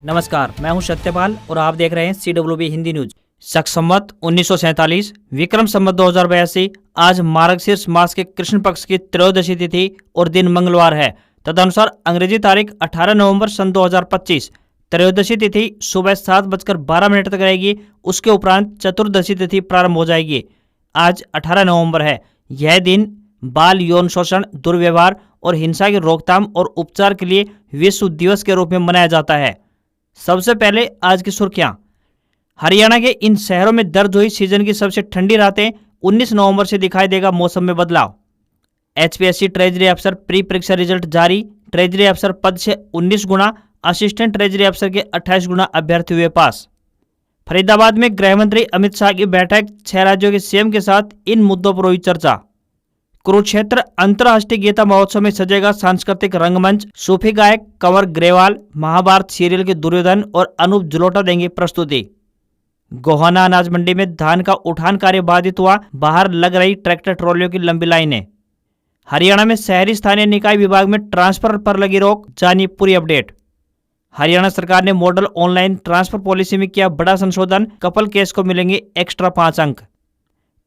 नमस्कार, मैं हूं सत्यपाल और आप देख रहे हैं CWB हिंदी न्यूज। शक संवत 1947, विक्रम संवत 2082। आज मार्गशीर्ष मास के कृष्ण पक्ष की त्रयोदशी तिथि और दिन मंगलवार है। तदनुसार अंग्रेजी तारीख 18 नवंबर सन 2025। त्रयोदशी तिथि सुबह 7:12 तक रहेगी। उसके उपरांत चतुर्दशी तिथि प्रारंभ हो जाएगी। आज 18 नवंबर है। यह दिन बाल यौन शोषण, दुर्व्यवहार और हिंसा की रोकथाम और उपचार के लिए विश्व दिवस के रूप में मनाया जाता है। सबसे पहले आज की सुर्खियां। हरियाणा के इन शहरों में दर्ज हुई सीजन की सबसे ठंडी रातें। 19 नवंबर से दिखाई देगा मौसम में बदलाव। HPSC ट्रेजरी अफसर प्री परीक्षा रिजल्ट जारी। ट्रेजरी अफसर पद से 19 गुना, असिस्टेंट ट्रेजरी अफसर के 28 गुना अभ्यर्थी हुए पास। फरीदाबाद में गृह मंत्री अमित शाह की बैठक। 6 राज्यों के सीएम के साथ इन मुद्दों पर हुई चर्चा। कुरुक्षेत्र अंतर्राष्ट्रीय गीता महोत्सव में सजेगा सांस्कृतिक रंगमंच। सूफी गायक कंवर ग्रेवाल महाभारत सीरियल के दुर्योधन और अनूप जलोटा देंगे प्रस्तुति। गोहाना अनाज मंडी में धान का उठान कार्य बाधित हुआ। बाहर लग रही ट्रैक्टर ट्रॉलियों की लंबी लाइनें। हरियाणा में शहरी स्थानीय निकाय विभाग में ट्रांसफर पर लगी रोक। जानिए पूरी अपडेट। हरियाणा सरकार ने मॉडल ऑनलाइन ट्रांसफर पॉलिसी में किया बड़ा संशोधन। कपल केस को मिलेंगे एक्स्ट्रा 5 अंक।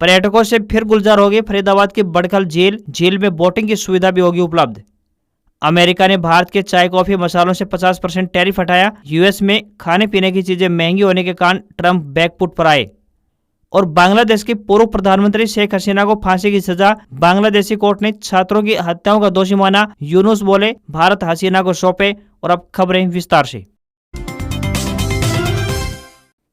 पर्यटकों से फिर गुलजार होगी फरीदाबाद की बड़खल झील। झील में बोटिंग की सुविधा भी होगी उपलब्ध। अमेरिका ने भारत के चाय कॉफी मसालों से 50% टैरिफ हटाया। यूएस में खाने पीने की चीजें महंगी होने के कारण ट्रंप बैकफुट पर आए। और बांग्लादेश की पूर्व प्रधानमंत्री शेख हसीना को फांसी की सजा। बांग्लादेशी कोर्ट ने छात्रों की हत्याओं का दोषी माना। यूनुस बोले भारत हसीना को सौंपे। और अब खबरें विस्तार से।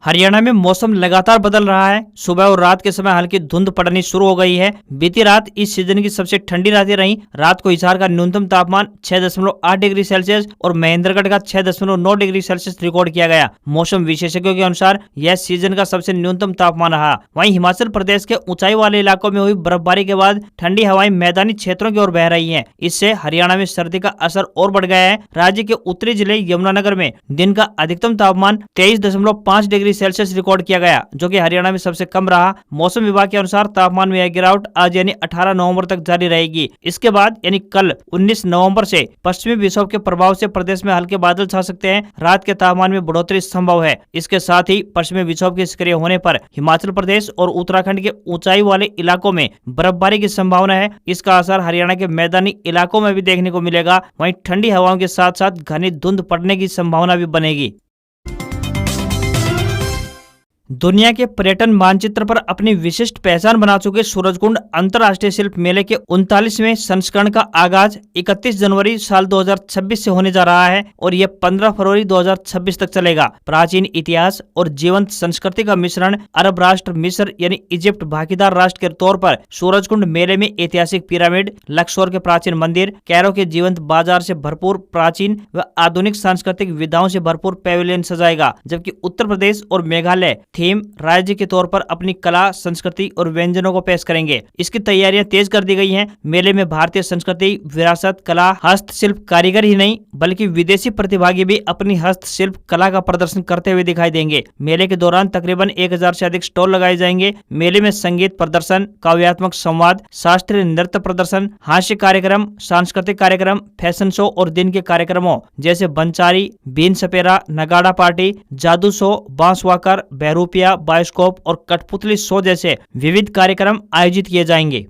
हरियाणा में मौसम लगातार बदल रहा है। सुबह और रात के समय हल्की धुंध पड़नी शुरू हो गई है। बीती रात इस सीजन की सबसे ठंडी रातें रहीं। रात को हिसार का न्यूनतम तापमान 6.8 डिग्री सेल्सियस और महेंद्रगढ़ का 6.9 डिग्री सेल्सियस रिकॉर्ड किया गया। मौसम विशेषज्ञों के अनुसार यह सीजन का सबसे न्यूनतम तापमान रहा। वहीं हिमाचल प्रदेश के ऊंचाई वाले इलाकों में हुई बर्फबारी के बाद ठंडी हवाएं मैदानी क्षेत्रों की ओर बह रही है। इससे हरियाणा में सर्दी का असर और बढ़ गया है। राज्य के उत्तरी जिले यमुनानगर में दिन का अधिकतम तापमान 23.5 डिग्री सेल्सियस रिकॉर्ड किया गया, जो कि हरियाणा में सबसे कम रहा। मौसम विभाग के अनुसार तापमान में यह गिरावट आज यानी 18 नवंबर तक जारी रहेगी। इसके बाद यानी कल 19 नवंबर से पश्चिमी विक्षोभ के प्रभाव से प्रदेश में हल्के बादल छा सकते हैं। रात के तापमान में बढ़ोतरी संभव है। इसके साथ ही पश्चिमी विक्षोभ के सक्रिय होने पर हिमाचल प्रदेश और उत्तराखंड के ऊंचाई वाले इलाकों में बर्फबारी की संभावना है। इसका असर हरियाणा के मैदानी इलाकों में भी देखने को मिलेगा। वहीं ठंडी हवाओं के साथ साथ घनी धुंध पड़ने की संभावना भी बनेगी। दुनिया के पर्यटन मानचित्र पर अपनी विशिष्ट पहचान बना चुके सूरजकुंड अंतर्राष्ट्रीय शिल्प मेले के 39वें संस्करण का आगाज 31 जनवरी साल 2026 से होने जा रहा है और यह 15 फरवरी 2026 तक चलेगा। प्राचीन इतिहास और जीवंत संस्कृति का मिश्रण। अरब राष्ट्र मिस्र यानी इजिप्ट भागीदार राष्ट्र के तौर पर सूरजकुंड मेले में ऐतिहासिक पिरामिड, लक्सोर के प्राचीन मंदिर, कैरो के जीवंत बाजार से भरपूर प्राचीन व आधुनिक सांस्कृतिक विधाओं से भरपूर पैविलियन सजाएगा। जबकि उत्तर प्रदेश और मेघालय थीम राज्य के तौर पर अपनी कला, संस्कृति और व्यंजनों को पेश करेंगे। इसकी तैयारियां तेज कर दी गई हैं। मेले में भारतीय संस्कृति, विरासत, कला, हस्तशिल्प कारीगर ही नहीं बल्कि विदेशी प्रतिभागी भी अपनी हस्तशिल्प कला का प्रदर्शन करते हुए दिखाई देंगे। मेले के दौरान तकरीबन 1000 से अधिक स्टॉल लगाए जाएंगे। मेले में संगीत प्रदर्शन, काव्यात्मक संवाद, शास्त्रीय नृत्य प्रदर्शन, हास्य कार्यक्रम, सांस्कृतिक कार्यक्रम, फैशन शो और दिन के कार्यक्रमों जैसे बंचारी, बीन सपेरा, नगाड़ा पार्टी, जादू शो, बांस वाकर, बहरूपिया, बायोस्कोप और कठपुतली शो जैसे विविध कार्यक्रम आयोजित किए जाएंगे।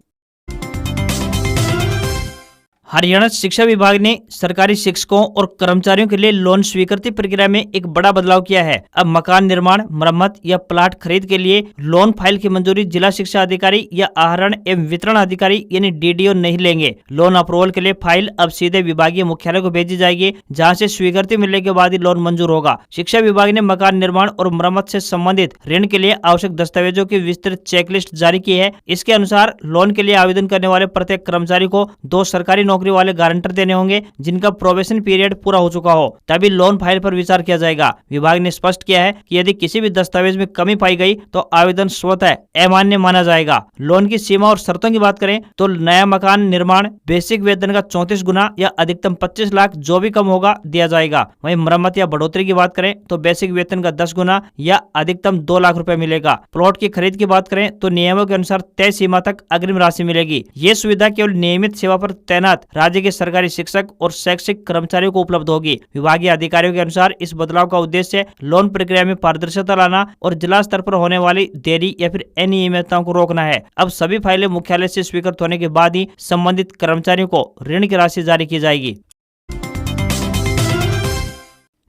हरियाणा शिक्षा विभाग ने सरकारी शिक्षकों और कर्मचारियों के लिए लोन स्वीकृति प्रक्रिया में एक बड़ा बदलाव किया है। अब मकान निर्माण, मरम्मत या प्लाट खरीद के लिए लोन फाइल की मंजूरी जिला शिक्षा अधिकारी या आहरण एवं वितरण अधिकारी यानी DDO नहीं लेंगे। लोन अप्रूवल के लिए फाइल अब सीधे विभागीय मुख्यालय को भेजी जाएगी, जहां से स्वीकृति मिलने के बाद ही लोन मंजूर होगा। शिक्षा विभाग ने मकान निर्माण और मरम्मत से संबंधित ऋण के लिए आवश्यक दस्तावेजों की विस्तृत चेकलिस्ट जारी की है। इसके अनुसार लोन के लिए आवेदन करने वाले प्रत्येक कर्मचारी को 2 सरकारी नौकरी वाले गारंटर देने होंगे जिनका प्रोबेशन पीरियड पूरा हो चुका हो, तभी लोन फाइल पर विचार किया जाएगा। विभाग ने स्पष्ट किया है कि यदि किसी भी दस्तावेज में कमी पाई गई तो आवेदन स्वतः अमान्य माना जाएगा। लोन की सीमा और शर्तों की बात करें तो नया मकान निर्माण बेसिक वेतन का 34 गुना या अधिकतम 25 लाख जो भी कम होगा दिया जाएगा। वहीं मरम्मत या बढ़ोतरी की बात करें तो बेसिक वेतन का 10 गुना या अधिकतम 2 लाख रुपए मिलेगा। प्लॉट की खरीद की बात करें तो नियमों के अनुसार तय सीमा तक अग्रिम राशि मिलेगी। ये सुविधा केवल नियमित सेवा पर तैनात राज्य के सरकारी शिक्षक और शैक्षिक कर्मचारियों को उपलब्ध होगी। विभागीय अधिकारियों के अनुसार इस बदलाव का उद्देश्य लोन प्रक्रिया में पारदर्शिता लाना और जिला स्तर पर होने वाली देरी या फिर अनियमितताओं को रोकना है। अब सभी फाइलें मुख्यालय से स्वीकृत होने के बाद ही संबंधित कर्मचारियों को ऋण की राशि जारी की जाएगी।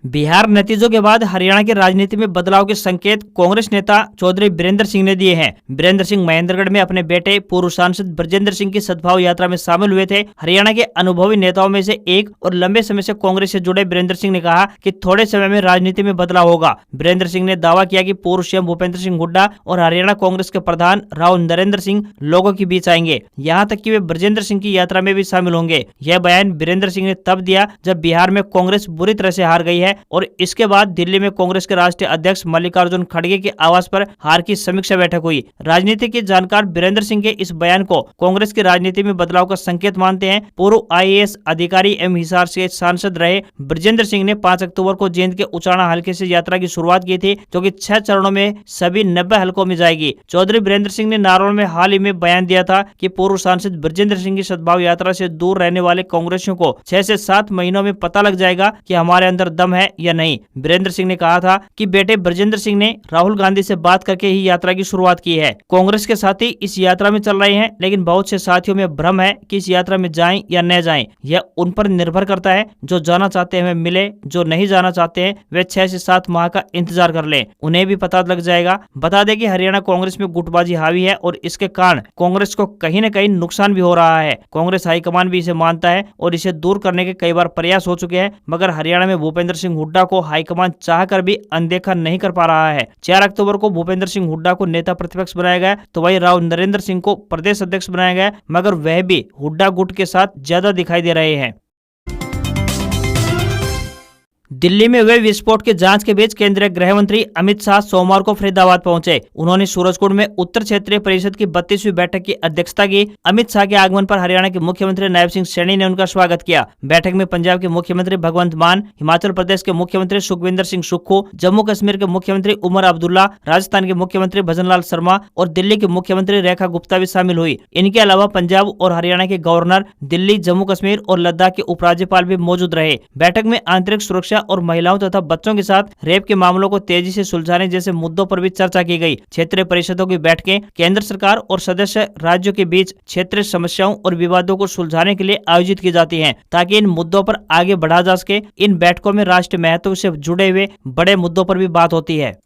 बिहार नतीजों के बाद हरियाणा की राजनीति में बदलाव के संकेत कांग्रेस नेता चौधरी बीरेंद्र सिंह ने दिए हैं। बीरेंद्र सिंह महेंद्रगढ़ में अपने बेटे पूर्व सांसद ब्रजेंद्र सिंह की सद्भाव यात्रा में शामिल हुए थे। हरियाणा के अनुभवी नेताओं में से एक और लंबे समय से कांग्रेस से जुड़े बीरेंद्र सिंह ने कहा कि थोड़े समय में राजनीति में बदलाव होगा। बीरेंद्र सिंह ने दावा किया कि पूर्व सीएम भूपेंद्र सिंह हुड्डा और हरियाणा कांग्रेस के प्रधान राव नरेंद्र सिंह लोगों के बीच आएंगे, यहाँ तक कि वे ब्रजेंद्र सिंह की यात्रा में भी शामिल होंगे। यह बयान बीरेंद्र सिंह ने तब दिया जब बिहार में कांग्रेस बुरी तरह से हार गई है और इसके बाद दिल्ली में कांग्रेस के राष्ट्रीय अध्यक्ष मल्लिकार्जुन खड़गे के आवास पर हार की समीक्षा बैठक हुई। राजनीति के जानकार बीरेंद्र सिंह के इस बयान को कांग्रेस की राजनीति में बदलाव का संकेत मानते हैं। पूर्व आईएएस अधिकारी एवं हिसार से सांसद रहे ब्रजेंद्र सिंह ने 5 अक्टूबर को जींद के उचाना हलके से यात्रा की शुरुआत की थी, जो कि 6 चरणों में सभी 90 हलकों में जाएगी। चौधरी बीरेंद्र सिंह ने नारौल में हाल ही में बयान दिया था कि पूर्व सांसद ब्रजेंद्र सिंह की सद्भाव यात्रा से दूर रहने वाले कांग्रेसियों को 6 से 7 महीनों में पता लग जाएगा कि हमारे अंदर दम है या नहीं। बीरेंद्र सिंह ने कहा था कि बेटे ब्रजेंद्र सिंह ने राहुल गांधी से बात करके ही यात्रा की शुरुआत की है। कांग्रेस के साथी इस यात्रा में चल रहे हैं, लेकिन बहुत से साथियों में भ्रम है कि इस यात्रा में जाएं या न जाएं। यह उन पर निर्भर करता है। जो जाना चाहते हैं वे मिले, जो नहीं जाना चाहते हैं वे 6 से 7 माह का इंतजार कर लें, उन्हें भी पता लग जाएगा। बता दें कि हरियाणा कांग्रेस में गुटबाजी हावी है और इसके कारण कांग्रेस को कहीं न कहीं नुकसान भी हो रहा है। कांग्रेस हाईकमान भी इसे मानता है और इसे दूर करने के कई बार प्रयास हो चुके हैं, मगर हरियाणा में भूपेंद्र सिंह हुड्डा को हाईकमान चाहकर भी अनदेखा नहीं कर पा रहा है। 4 अक्टूबर को भूपेंद्र सिंह हुड्डा को नेता प्रतिपक्ष बनाया गया, तो वही राव नरेंद्र सिंह को प्रदेश अध्यक्ष बनाया गया, मगर वह भी हुड्डा गुट के साथ ज्यादा दिखाई दे रहे हैं। दिल्ली में हुए विस्फोट की जांच के बीच केंद्रीय गृह मंत्री अमित शाह सोमवार को फरीदाबाद पहुंचे। उन्होंने सूरजकुंड में उत्तर क्षेत्रीय परिषद की 32वीं बैठक की अध्यक्षता की। अमित शाह के आगमन पर हरियाणा के मुख्यमंत्री नायब सिंह सैनी ने उनका स्वागत किया। बैठक में पंजाब के मुख्यमंत्री भगवंत मान, हिमाचल प्रदेश के मुख्यमंत्री सुखविंदर सिंह सुक्खू, जम्मू कश्मीर के मुख्यमंत्री उमर अब्दुल्ला, राजस्थान के मुख्यमंत्री भजनलाल शर्मा और दिल्ली की मुख्यमंत्री रेखा गुप्ता भी शामिल हुई। इनके अलावा पंजाब और हरियाणा के गवर्नर, दिल्ली, जम्मू कश्मीर और लद्दाख के उपराज्यपाल भी मौजूद रहे। बैठक में आंतरिक सुरक्षा और महिलाओं तथा बच्चों के साथ रेप के मामलों को तेजी से सुलझाने जैसे मुद्दों पर भी चर्चा की गई। क्षेत्रीय परिषदों की बैठकें केंद्र सरकार और सदस्य राज्यों के बीच क्षेत्रीय समस्याओं और विवादों को सुलझाने के लिए आयोजित की जाती हैं, ताकि इन मुद्दों पर आगे बढ़ा जा सके। इन बैठकों में राष्ट्रीय महत्व से जुड़े हुए बड़े मुद्दों पर भी बात होती है।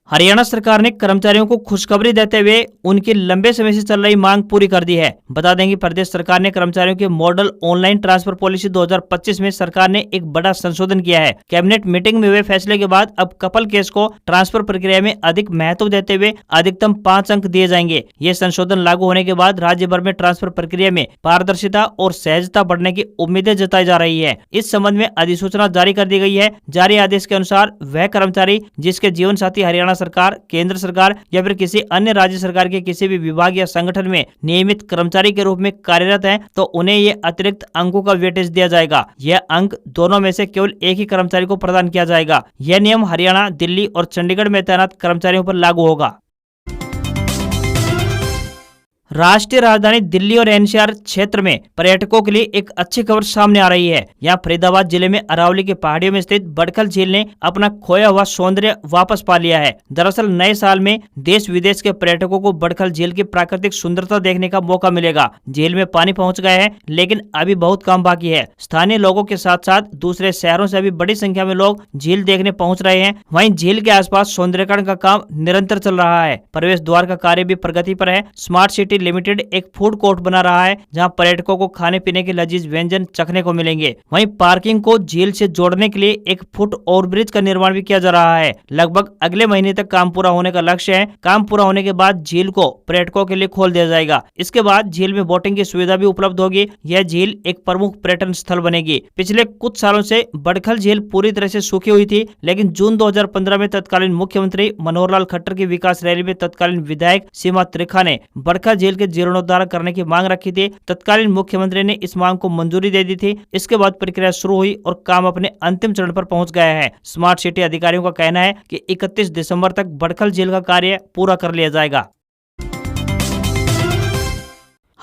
हरियाणा सरकार ने कर्मचारियों को खुशखबरी देते हुए उनकी लंबे समय से चल रही मांग पूरी कर दी है। बता दें कि प्रदेश सरकार ने कर्मचारियों के मॉडल ऑनलाइन ट्रांसफर पॉलिसी 2025 में सरकार ने एक बड़ा संशोधन किया है। कैबिनेट मीटिंग में हुए फैसले के बाद अब कपल केस को ट्रांसफर प्रक्रिया में अधिक महत्व देते हुए अधिकतम 5 अंक दिए जाएंगे। ये संशोधन लागू होने के बाद राज्य भर में ट्रांसफर प्रक्रिया में पारदर्शिता और सहजता बढ़ने की उम्मीदें जताई जा रही है। इस संबंध में अधिसूचना जारी कर दी गई है। जारी आदेश के अनुसार वह कर्मचारी जिसके जीवन साथी हरियाणा सरकार, केंद्र सरकार या फिर किसी अन्य राज्य सरकार के किसी भी विभाग या संगठन में नियमित कर्मचारी के रूप में कार्यरत हैं, तो उन्हें ये अतिरिक्त अंकों का वेटेज दिया जाएगा। यह अंक दोनों में से केवल एक ही कर्मचारी को प्रदान किया जाएगा। यह नियम हरियाणा, दिल्ली और चंडीगढ़ में तैनात कर्मचारियों पर लागू होगा। राष्ट्रीय राजधानी दिल्ली और एनसीआर क्षेत्र में पर्यटकों के लिए एक अच्छी खबर सामने आ रही है। यहाँ फरीदाबाद जिले में अरावली की पहाड़ियों में स्थित बड़खल झील ने अपना खोया हुआ सौंदर्य वापस पा लिया है। दरअसल नए साल में देश विदेश के पर्यटकों को बड़खल झील की प्राकृतिक सुंदरता देखने का मौका मिलेगा। झील में पानी पहुंच गया है, लेकिन अभी बहुत काम बाकी है। स्थानीय लोगों के साथ साथ दूसरे शहरों से भी बड़ी संख्या में लोग झील देखने पहुंच रहे हैं। वहीं झील के आसपास सौंदर्यीकरण का काम निरंतर चल रहा है। प्रवेश द्वार का कार्य भी प्रगति पर है। स्मार्ट सिटी लिमिटेड एक फूड कोर्ट बना रहा है, जहां पर्यटकों को खाने पीने के लजीज व्यंजन चखने को मिलेंगे। वहीं पार्किंग को झील से जोड़ने के लिए एक फुट ओवरब्रिज का निर्माण भी किया जा रहा है। लगभग अगले महीने तक काम पूरा होने का लक्ष्य है। काम पूरा होने के बाद झील को पर्यटकों के लिए खोल दिया जाएगा। इसके बाद झील में बोटिंग की सुविधा भी उपलब्ध होगी। यह झील एक प्रमुख पर्यटन स्थल बनेगी। पिछले कुछ सालों से बड़खल झील पूरी तरह से सूखी हुई थी, लेकिन जून 2015 में तत्कालीन मुख्यमंत्री मनोहर लाल खट्टर की विकास रैली में तत्कालीन विधायक सीमा त्रिखा ने बड़खल झील के जीर्णोद्धार करने की मांग रखी थी। तत्कालीन मुख्यमंत्री ने इस मांग को मंजूरी दे दी थी। इसके बाद प्रक्रिया शुरू हुई और काम अपने अंतिम चरण पर पहुंच गया है। स्मार्ट सिटी अधिकारियों का कहना है कि 31 दिसंबर तक बड़खल झील का कार्य पूरा कर लिया जाएगा।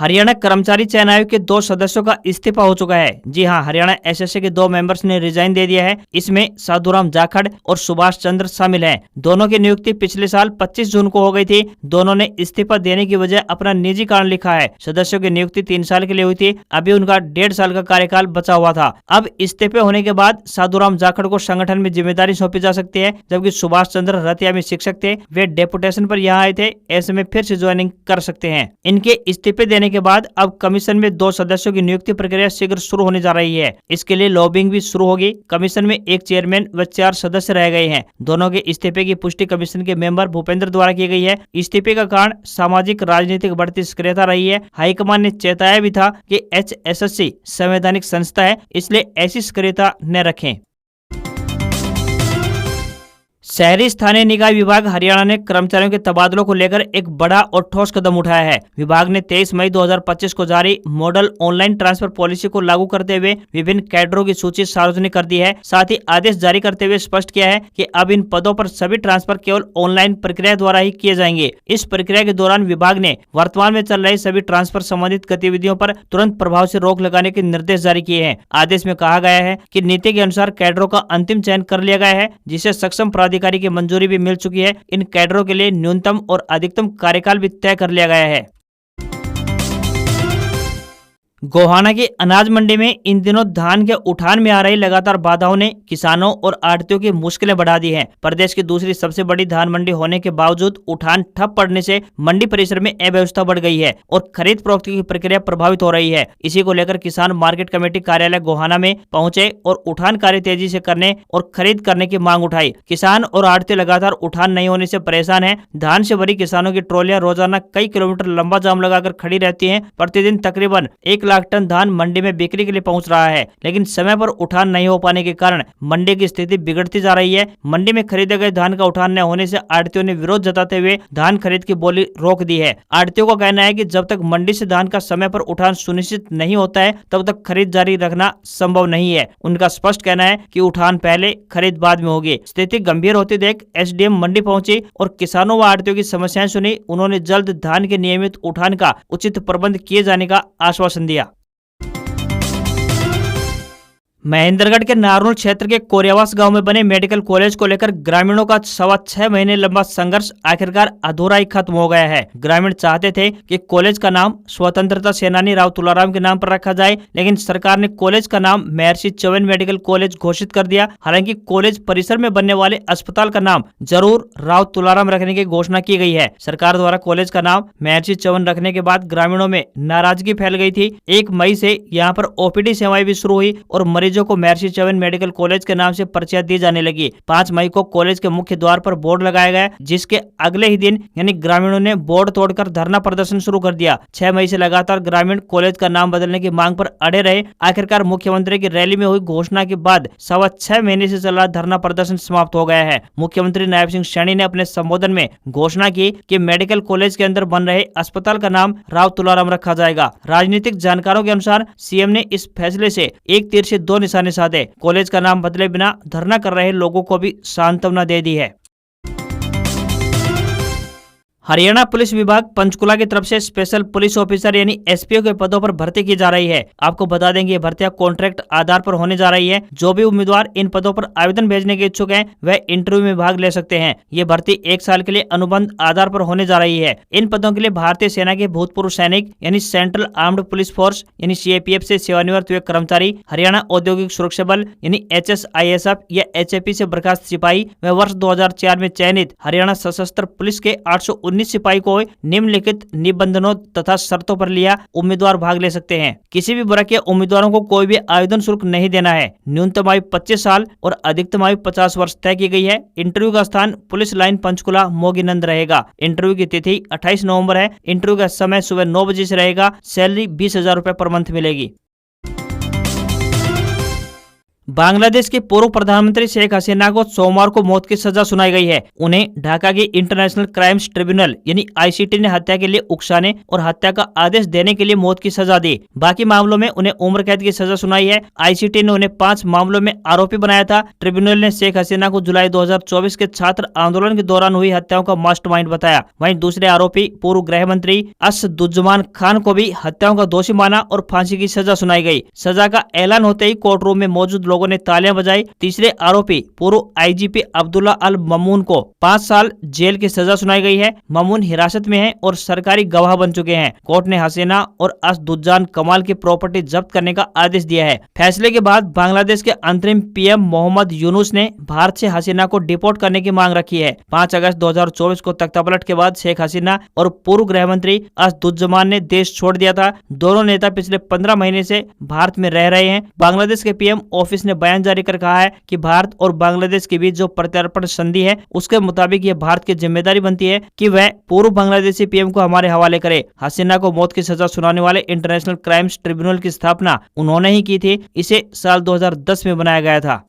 हरियाणा कर्मचारी चयन आयोग के 2 सदस्यों का इस्तीफा हो चुका है। जी हां, हरियाणा एसएससी के 2 मेंबर्स ने रिजाइन दे दिया है। इसमें साधुराम जाखड़ और सुभाष चंद्र शामिल हैं। दोनों की नियुक्ति पिछले साल 25 जून को हो गई थी। दोनों ने इस्तीफा देने की वजह अपना निजी कारण लिखा है। सदस्यों की नियुक्ति 3 साल के लिए हुई थी। अभी उनका 1.5 साल का कार्यकाल बचा हुआ था। अब इस्तीफे होने के बाद साधुराम जाखड़ को संगठन में जिम्मेदारी सौंपी जा सकती है, जबकि सुभाष चंद्र रतिया में शिक्षक थे। वे डेपुटेशन पर यहाँ आए थे, ऐसे में फिर से ज्वाइनिंग कर सकते हैं। इनके इस्तीफे देने के बाद अब कमीशन में 2 सदस्यों की नियुक्ति प्रक्रिया शीघ्र शुरू होने जा रही है। इसके लिए लॉबिंग भी शुरू होगी। कमीशन में 1 चेयरमैन व 4 सदस्य रह गए हैं। दोनों के इस्तीफे की पुष्टि कमीशन के मेंबर भूपेंद्र द्वारा की गई है। इस्तीफे का कारण सामाजिक राजनीतिक बढ़ती सक्रियता रही है। हाईकमान ने चेताया भी था कि एचएसएससी संवैधानिक संस्था है, इसलिए ऐसी सक्रियता न रखें। शहरी स्थानीय निकाय विभाग हरियाणा ने कर्मचारियों के तबादलों को लेकर एक बड़ा और ठोस कदम उठाया है। विभाग ने 23 मई 2025 को जारी मॉडल ऑनलाइन ट्रांसफर पॉलिसी को लागू करते हुए विभिन्न कैडरों की सूची सार्वजनिक कर दी है। साथ ही आदेश जारी करते हुए स्पष्ट किया है कि अब इन पदों पर सभी ट्रांसफर केवल ऑनलाइन प्रक्रिया द्वारा ही किए जाएंगे। इस प्रक्रिया के दौरान विभाग ने वर्तमान में चल रही सभी ट्रांसफर संबंधित गतिविधियों पर तुरंत प्रभाव से रोक लगाने के निर्देश जारी किए हैं। आदेश में कहा गया है कि नीति के अनुसार कैडरों का अंतिम चयन कर लिया गया है, जिसे सक्षम प्राधिकारी की मंजूरी भी मिल चुकी है। इन कैडरों के लिए न्यूनतम और अधिकतम कार्यकाल भी तय कर लिया गया है। गोहाना की अनाज मंडी में इन दिनों धान के उठान में आ रही लगातार बाधाओं ने किसानों और आढ़तियों की मुश्किलें बढ़ा दी हैं। प्रदेश की दूसरी सबसे बड़ी धान मंडी होने के बावजूद उठान ठप पड़ने से मंडी परिसर में अव्यवस्था बढ़ गई है और खरीद फरोख्त की प्रक्रिया प्रभावित हो रही है। इसी को लेकर किसान मार्केट कमेटी कार्यालय गोहाना में पहुंचे और उठान कार्य तेजी से करने और खरीद करने की मांग उठाई। किसान और आढ़ती लगातार उठान नहीं होने से परेशान है। धान से भरी किसानों की ट्रॉलियां रोजाना कई किलोमीटर लंबा जाम लगाकर खड़ी रहती है। प्रतिदिन तकरीबन 1 लाख टन धान मंडी में बिक्री के लिए पहुंच रहा है, लेकिन समय पर उठान नहीं हो पाने के कारण मंडी की स्थिति बिगड़ती जा रही है। मंडी में खरीदे गए धान का उठान न होने से आढ़तियों ने विरोध जताते हुए धान खरीद की बोली रोक दी है। आढ़तियों का कहना है कि जब तक मंडी से धान का समय पर उठान सुनिश्चित नहीं होता है, तब तक खरीद जारी रखना संभव नहीं है। उनका स्पष्ट कहना है कि उठान पहले, खरीद बाद में होगी। स्थिति गंभीर होती देख एसडीएम मंडी पहुंची और किसानों व आढ़तियों की समस्याएं सुनी। उन्होंने जल्द धान के नियमित उठान का उचित प्रबंध किए जाने का आश्वासन दिया। महेंद्रगढ़ के नारनूल क्षेत्र के कोरियावास गांव में बने मेडिकल कॉलेज को लेकर ग्रामीणों का 6.25 महीने लंबा संघर्ष आखिरकार अधूरा ही खत्म हो गया है। ग्रामीण चाहते थे कि कॉलेज का नाम स्वतंत्रता सेनानी राव तुलाराम के नाम पर रखा जाए, लेकिन सरकार ने कॉलेज का नाम महर्षि चौबे मेडिकल कॉलेज घोषित कर दिया। हालांकि कॉलेज परिसर में बनने वाले अस्पताल का नाम जरूर राव तुलाराम रखने की घोषणा की गई है। सरकार द्वारा कॉलेज का नाम महर्षि चौबे रखने के बाद ग्रामीणों में नाराजगी फैल गई थी। 1 मई से यहाँ पर ओपीडी सेवाएं भी शुरू हुई और मरीजों को महर्षि चौबे मेडिकल कॉलेज के नाम से पर्चियां दी जाने लगी। 5 मई को कॉलेज के मुख्य द्वार पर बोर्ड लगाया गया, जिसके अगले ही दिन यानी ग्रामीणों ने बोर्ड तोड़कर धरना प्रदर्शन शुरू कर दिया। 6 मई से लगातार ग्रामीण कॉलेज का नाम बदलने की मांग पर अड़े रहे। आखिरकार मुख्यमंत्री की रैली में हुई घोषणा के बाद 6.25 महीने से चल रहा धरना प्रदर्शन समाप्त हो गया है। मुख्यमंत्री नायब सिंह सैनी ने अपने संबोधन में घोषणा की कि मेडिकल कॉलेज के अंदर बन रहे अस्पताल का नाम राव तुलाराम रखा जाएगा। राजनीतिक जानकारों के अनुसार सीएम ने इस फैसले से एक तीर से 2 निशाने साधे। कॉलेज का नाम बदले बिना धरना कर रहे लोगों को भी सांत्वना दे दी है। हरियाणा पुलिस विभाग पंचकुला की तरफ से स्पेशल पुलिस ऑफिसर यानी एसपीओ के पदों पर भर्ती की जा रही है। आपको बता दें कि ये भर्तियां कॉन्ट्रैक्ट आधार पर होने जा रही है। जो भी उम्मीदवार इन पदों पर आवेदन भेजने के इच्छुक हैं, वह इंटरव्यू में भाग ले सकते हैं। ये भर्ती 1 साल के लिए अनुबंध आधार पर होने जा रही है। इन पदों के लिए भारतीय सेना के भूतपूर्व सैनिक यानी सेंट्रल आर्म्ड पुलिस फोर्स यानी सीएपीएफ से सेवानिवृत्त हुए कर्मचारी, हरियाणा औद्योगिक सुरक्षा बल यानी HSISF या HAP से बर्खास्त सिपाही व वर्ष 2004 में चयनित हरियाणा सशस्त्र पुलिस के 819 सिपाही को निम्नलिखित निबंधनों तथा शर्तों पर लिया उम्मीदवार भाग ले सकते हैं। किसी भी वर्ग के उम्मीदवारों को कोई भी आवेदन शुल्क नहीं देना है। न्यूनतम आयु 25 साल और अधिकतम आयु 50 वर्ष तय की गई है। इंटरव्यू का स्थान पुलिस लाइन पंचकुला मोगीनंद रहेगा। इंटरव्यू की तिथि 28 नवंबर है। इंटरव्यू का समय सुबह 9 बजे से रहेगा। सैलरी 20,000 रुपए पर मंथ मिलेगी। बांग्लादेश के पूर्व प्रधानमंत्री शेख हसीना को सोमवार को मौत की सजा सुनाई गई है। उन्हें ढाका की इंटरनेशनल क्राइम्स ट्रिब्यूनल यानी आईसीटी ने हत्या के लिए उकसाने और हत्या का आदेश देने के लिए मौत की सजा दी। बाकी मामलों में उन्हें उम्र कैद की सजा सुनाई है। आईसीटी ने उन्हें 5 मामलों में आरोपी बनाया था। ट्रिब्यूनल ने शेख हसीना को जुलाई 2024 के छात्र आंदोलन के दौरान हुई हत्याओं का मास्टरमाइंड बताया। वहीं दूसरे आरोपी पूर्व गृह मंत्री असदुज्जमान खान को भी हत्याओं का दोषी माना और फांसी की सजा सुनाई गई। सजा का ऐलान होते ही कोर्ट रूम में मौजूद लोगों ने तालियां बजाई। तीसरे आरोपी पूर्व आईजीपी अब्दुल्ला अल ममून को 5 साल जेल की सजा सुनाई गई है। ममून हिरासत में है और सरकारी गवाह बन चुके हैं। कोर्ट ने हसीना और असदुज्जान कमाल की प्रॉपर्टी जब्त करने का आदेश दिया है। फैसले के बाद बांग्लादेश के अंतरिम पीएम मोहम्मद यूनुस ने भारत से हसीना को डिपोर्ट करने की मांग रखी है। 5 अगस्त 2024 को तख्तापलट के बाद शेख हसीना और पूर्व गृह मंत्री असदुज्जमान ने देश छोड़ दिया था। दोनों नेता पिछले 15 महीने से भारत में रह रहे हैं। बांग्लादेश के पीएम ऑफिस ने बयान जारी कर कहा है कि भारत और बांग्लादेश के बीच जो प्रत्यर्पण संधि है उसके मुताबिक ये भारत की जिम्मेदारी बनती है कि वह पूर्व बांग्लादेशी पीएम को हमारे हवाले करे। हसीना को मौत की सजा सुनाने वाले इंटरनेशनल क्राइम्स ट्रिब्यूनल की स्थापना उन्होंने ही की थी। इसे साल 2010 में बनाया गया था।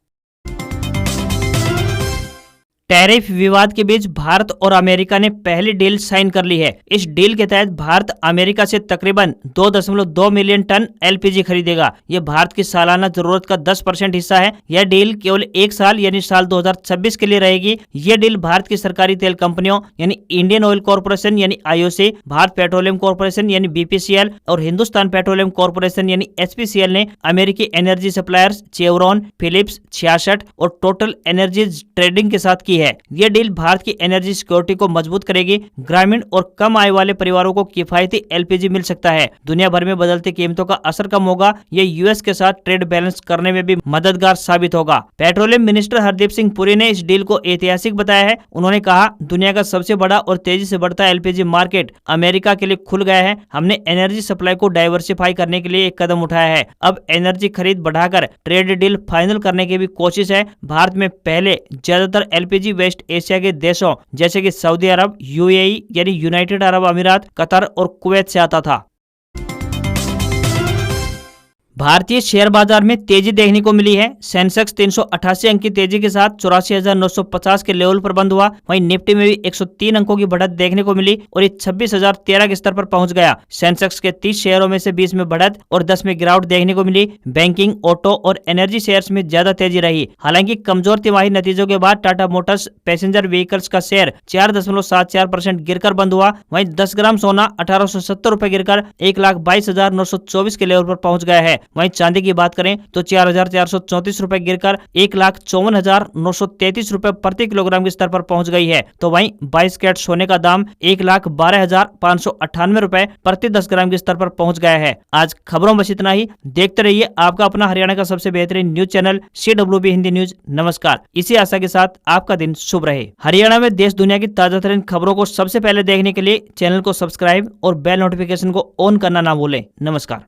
टैरिफ विवाद के बीच भारत और अमेरिका ने पहली डील साइन कर ली है। इस डील के तहत भारत अमेरिका से तकरीबन 2.2 मिलियन टन एलपीजी खरीदेगा। ये भारत की सालाना जरूरत का 10% हिस्सा है। यह डील केवल 1 साल यानी साल 2026 के लिए रहेगी। यह डील भारत की सरकारी तेल कंपनियों यानी इंडियन ऑयल कॉर्पोरेशन यानी आईओसी, भारत पेट्रोलियम कॉर्पोरेशन यानी बीपीसीएल और हिंदुस्तान पेट्रोलियम कॉर्पोरेशन यानी एचपीसीएल ने अमेरिकी एनर्जी सप्लायर्स चेवरॉन, फिलिप्स 66 और टोटल एनर्जीज ट्रेडिंग के साथ की है। यह डील भारत की एनर्जी सिक्योरिटी को मजबूत करेगी। ग्रामीण और कम आय वाले परिवारों को किफायती एलपीजी मिल सकता है। दुनिया भर में बदलती कीमतों का असर कम होगा। यह यूएस के साथ ट्रेड बैलेंस करने में भी मददगार साबित होगा। पेट्रोलियम मिनिस्टर हरदीप सिंह पुरी ने इस डील को ऐतिहासिक बताया है। उन्होंने कहा, दुनिया का सबसे बड़ा और तेजी से बढ़ता एलपीजी मार्केट अमेरिका के लिए खुल गया है। हमने एनर्जी सप्लाई को डाइवर्सिफाई करने के लिए एक कदम उठाया है। अब एनर्जी खरीद बढ़ाकर ट्रेड डील फाइनल करने की भी कोशिश है। भारत में पहले ज्यादातर एलपीजी वेस्ट एशिया के देशों जैसे कि सऊदी अरब, यूएई यानी यूनाइटेड अरब अमीरात, कतर और कुवैत से आता था। भारतीय शेयर बाजार में तेजी देखने को मिली है। सेंसेक्स 388 अंक की तेजी के साथ 84,950 के लेवल पर बंद हुआ। वहीं निफ्टी में भी 103 अंकों की बढ़त देखने को मिली और ये 26,013 के स्तर पर पहुंच गया। सेंसेक्स के 30 शेयरों में से 20 में बढ़त और 10 में गिरावट देखने को मिली। बैंकिंग, ऑटो और एनर्जी शेयर्स में ज्यादा तेजी रही। हालांकि कमजोर तिमाही नतीजों के बाद टाटा मोटर्स पैसेंजर व्हीकल्स का शेयर 4.74% गिरकर बंद हुआ। वहीं 10 ग्राम सोना 1870 रुपए गिरकर 1,22,924 के लेवल पर पहुंच गया है। वहीं चांदी की बात करें तो 4,434 रुपए गिरकर 1,54,933 रुपए प्रति किलोग्राम के स्तर पर पहुंच गई है। तो वहीं 22 कैरेट सोने का दाम 1,12,598 रुपए प्रति 10 ग्राम के स्तर पर पहुंच गया है। आज खबरों में इतना ही। देखते रहिए आपका अपना हरियाणा का सबसे बेहतरीन news channel CWB Hindi news. नमस्कार। इसी आशा के साथ आपका दिन शुभ रहे। हरियाणा में देश दुनिया की ताजा तरीन खबरों को सबसे पहले देखने के लिए चैनल को सब्सक्राइब और बेल नोटिफिकेशन को ऑन करना ना भूलें। नमस्कार।